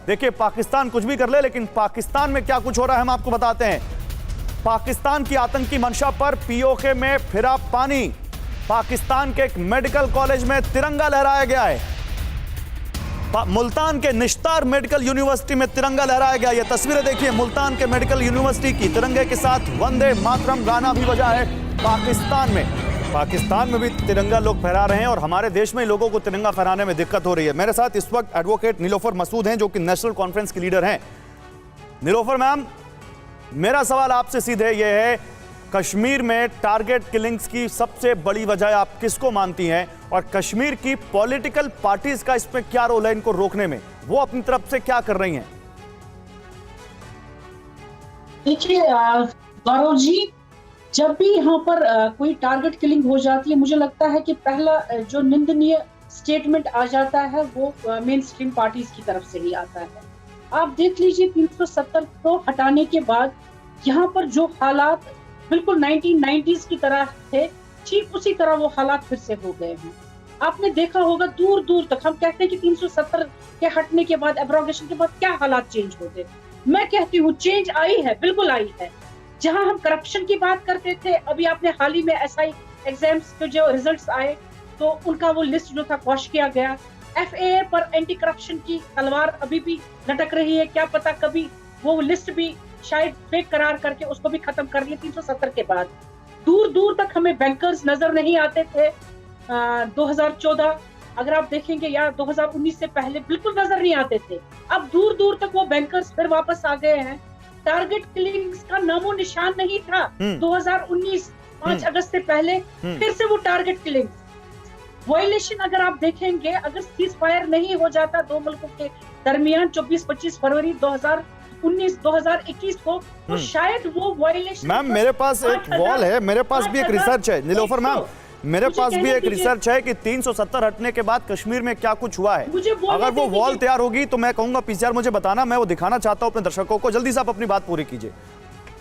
देखिए, पाकिस्तान कुछ भी कर ले, लेकिन पाकिस्तान में क्या कुछ हो रहा है हम आपको बताते हैं। पाकिस्तान की आतंकी मंशा पर पीओके में फिरा पानी। पाकिस्तान के एक मेडिकल कॉलेज में तिरंगा लहराया गया है। मुल्तान के निश्तार मेडिकल यूनिवर्सिटी में तिरंगा लहराया गया। ये तस्वीरें देखिए, मुल्तान के मेडिकल यूनिवर्सिटी की। तिरंगे के साथ वंदे मातरम गाना भी बजा है। पाकिस्तान में भी तिरंगा लोग फहरा रहे हैं और हमारे देश में लोगों को तिरंगा फहराने में दिक्कत हो रही है। मेरे साथ इस वक्त एडवोकेट नीलोफर मसूद हैं, जो कि नेशनल कॉन्फ्रेंस की लीडर हैं। नीलोफर मैम, मेरा सवाल आपसे सीधे ये है, कश्मीर में टारगेट किलिंग्स की सबसे बड़ी वजह आप किसको मानती हैं, और कश्मीर की पॉलिटिकल पार्टीज का इसमें क्या रोल है इनको रोकने में? वो अपनी तरफ से क्या कर रही हैं? देखिए गौरव जी, जब भी यहाँ पर कोई टारगेट किलिंग हो जाती है, मुझे लगता है कि पहला जो निंदनीय स्टेटमेंट आ जाता है वो मेन स्ट्रीम पार्टीज की तरफ से ही आता है। आप देख लीजिए, 370 को हटाने के बाद यहाँ पर जो हालात बिल्कुल 1990s की तरह थे, ठीक उसी तरह वो हालात फिर से हो गए हैं। आपने देखा होगा दूर दूर तक हम कहते हैं कि 370 के हटने के बाद, एब्रोगेशन के बाद क्या हालात चेंज होते। मैं कहती हूँ चेंज आई है, बिल्कुल आई है। जहां हम करप्शन की बात करते थे, अभी आपने हाल ही में एसआई एग्जाम्स के जो रिजल्ट्स आए तो उनका वो लिस्ट जो था क्वॉश किया गया। एफएए पर एंटी करप्शन की तलवार अभी भी लटक रही है। क्या पता कभी वो लिस्ट भी शायद फेक करार करके उसको भी खत्म कर लिया 370 के बाद। दूर दूर तक हमें बैंकर्स नजर नहीं आते थे। 2014 अगर आप देखेंगे या 2019 से पहले बिल्कुल नजर नहीं आते थे। अब दूर दूर तक वो बैंकर्स फिर वापस आ गए हैं। टारगेट किलिंग्स का नामो निशान नहीं था 2019 5 अगस्त से पहले, फिर से वो टारगेट किलिंग्स वायलेशन अगर आप देखेंगे, अगर सीज फायर नहीं हो जाता दो मुल्कों के दरमियान 24-25 फरवरी 2019-2021 को, तो शायद वो वायलेशन। मैम, मेरे पास एक वॉल है, मेरे पास भी एक रिसर्च है। नीलोफर मैम, मेरे पास भी एक रिसर्च है कि 370 हटने के बाद कश्मीर में क्या कुछ हुआ है। अगर वो वॉल तैयार होगी तो मैं कहूंगा पीसीआर मुझे बताना, मैं वो दिखाना चाहता हूं अपने दर्शकों को। जल्दी से आप अपनी बात पूरी कीजिए।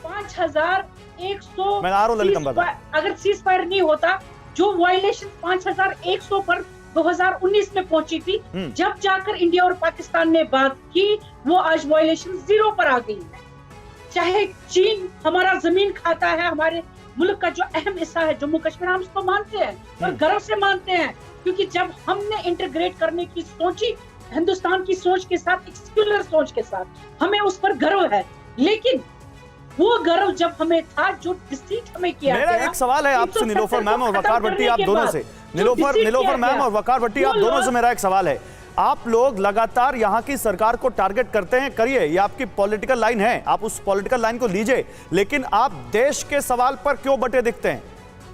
5100 मैं आ रहा हूं ललित अंबर, अगर सीज फायर नहीं होता, जो वायलेशन 5100 पर 2019 में पहुंची थी, जब जाकर इंडिया और पाकिस्तान ने बात की, वो आज वायलेशन 0 पर आ गई है। चाहे चीन हमारा जमीन खाता है, हमारे मुल्क का जो अहम हिस्सा है जम्मू कश्मीर, हम उसको मानते हैं और गर्व से मानते हैं, क्योंकि जब हमने इंटीग्रेट करने की सोची हिंदुस्तान की सोच के साथ, एक सेक्युलर सोच के साथ, हमें उस पर गर्व है। लेकिन वो गर्व जब हमें था, जो डिसीट हमें किया मेरा एक सवाल है आपसे नीलोफर मैम और वकार भट्टी, आप दोनों से। नीलोफर मैम और वकार भट्टी, आप दोनों से मेरा एक सवाल है। आप लोग लगातार यहाँ की सरकार को टारगेट करते हैं, करिए, ये आपकी पॉलिटिकल लाइन है, आप उस पॉलिटिकल लाइन को लीजिए, लेकिन आप देश के सवाल पर क्यों बटे दिखते हैं?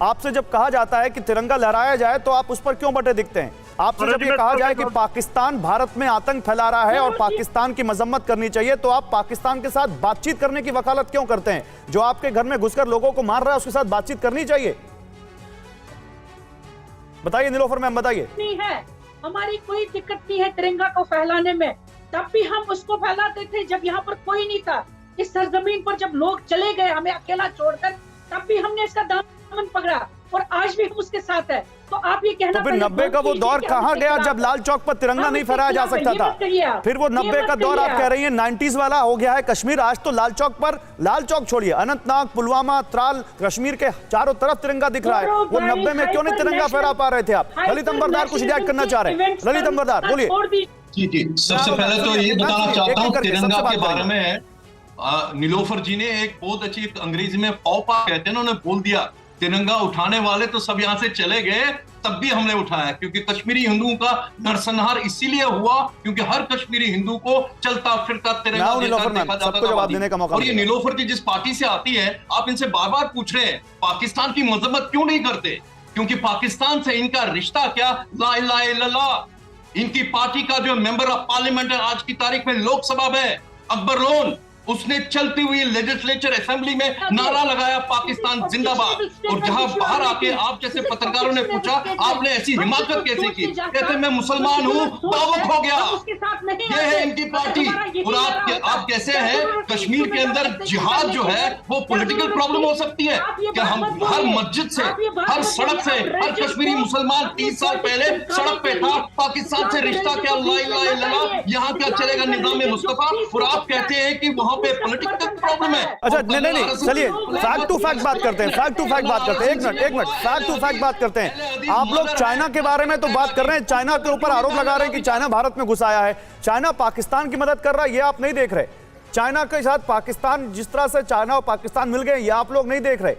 आपसे जब कहा जाता है कि तिरंगा लहराया जाए तो आप उस पर क्यों बटे दिखते हैं? आपसे जब ये कहा जाए कि पाकिस्तान भारत में आतंक फैला रहा है और पाकिस्तान की मजम्मत करनी चाहिए, तो आप पाकिस्तान के साथ बातचीत करने की वकालत क्यों करते हैं? जो आपके घर में घुसकर लोगों को मार रहा है उसके साथ बातचीत करनी चाहिए। बताइए नीलोफर मैम, बताइए। नहीं है, हमारी कोई दिक्कत नहीं है तिरंगा को फैलाने में। तब भी हम उसको फैलाते थे जब यहाँ पर कोई नहीं था। इस सरजमीन पर जब लोग चले गए हमें अकेला छोड़कर, तब भी हमने इसका दामन पकड़ा और आज भी हम उसके साथ है। तो आप ये कहना, तो फिर 90 का वो दौर कहाँ गया जब लाल चौक पर तिरंगा नहीं फहराया जा सकता था? फिर वो 90 का दौर आप कह रही हैं 90s वाला हो गया है कश्मीर। आज तो लाल चौक पर, लाल चौक छोड़िए, अनंतनाग, पुलवामा, त्राल, कश्मीर के चारों तरफ तिरंगा दिख रहा है। वो 90 में क्यों नहीं तिरंगा फहरा पा रहे थे आप? ललित अंबरदार कुछ रिएक्ट करना चाह रहे हैं। ललित अंबरदार बोलिए। जी, सबसे पहले तो ये बताना चाहता हूँ तिरंगा के बारे में। नीलोफर जी ने एक बहुत अच्छी, अंग्रेजी में पौपा कहते हैं, उन्होंने बोल दिया तिरंगा उठाने वाले तो सब यहाँ से चले गए, तब भी हमने उठाया, क्योंकि कश्मीरी हिंदुओं का नरसंहार इसीलिए हुआ क्योंकि हर कश्मीरी हिंदू को चलता फिरता तिरंगा देखा जाता था। और ये नीलोफर जी जिस पार्टी से आती है, आप इनसे बार बार पूछ रहे हैं पाकिस्तान की मजम्मत क्यों नहीं करते, क्योंकि पाकिस्तान से इनका रिश्ता क्या, ला इलाहा इल्लल्लाह। इनकी पार्टी का जो मेंबर ऑफ पार्लियामेंट है आज की तारीख में लोकसभा में, अकबर लोन, उसने चलती हुई लेजिस्लेचर असेंबली में नारा लगाया पाकिस्तान जिंदाबाद। और जहां बाहर आके आप जैसे पत्रकारों ने पूछा आपने ऐसी हिमाकत कैसे की, कहते मैं मुसलमान हूं, दावत हो गया। ये है इनकी पार्टी। और आप कैसे हैं कश्मीर के अंदर जिहाद जो है वो पॉलिटिकल प्रॉब्लम हो सकती है क्या? हम हर मस्जिद से, हर सड़क से, हर कश्मीरी मुसलमान 30 साल पहले सड़क पे था, पाकिस्तान से रिश्ता क्या, ला इलाहा इल्लल्लाह, यहाँ क्या चलेगा निज़ाम मुस्तफा, और आप कहते हैं कि वहां पे पॉलिटिकल प्रॉब्लम है। अच्छा नहीं, चलिए फैक्ट टू फैक्ट बात करते हैं, फैक्ट टू फैक्ट बात करते हैं। एक मिनट फैक्ट टू फैक्ट बात करते हैं। आप लोग चाइना के बारे में तो बात कर रहे हैं, चाइना के ऊपर आरोप लगा रहे हैं कि चाइना भारत में घुस आया है, चाइना पाकिस्तान की मदद कर रहा है, ये आप नहीं देख रहे। चाइना के साथ पाकिस्तान, जिस तरह से चाइना और पाकिस्तान मिल गए, ये आप लोग नहीं देख रहे।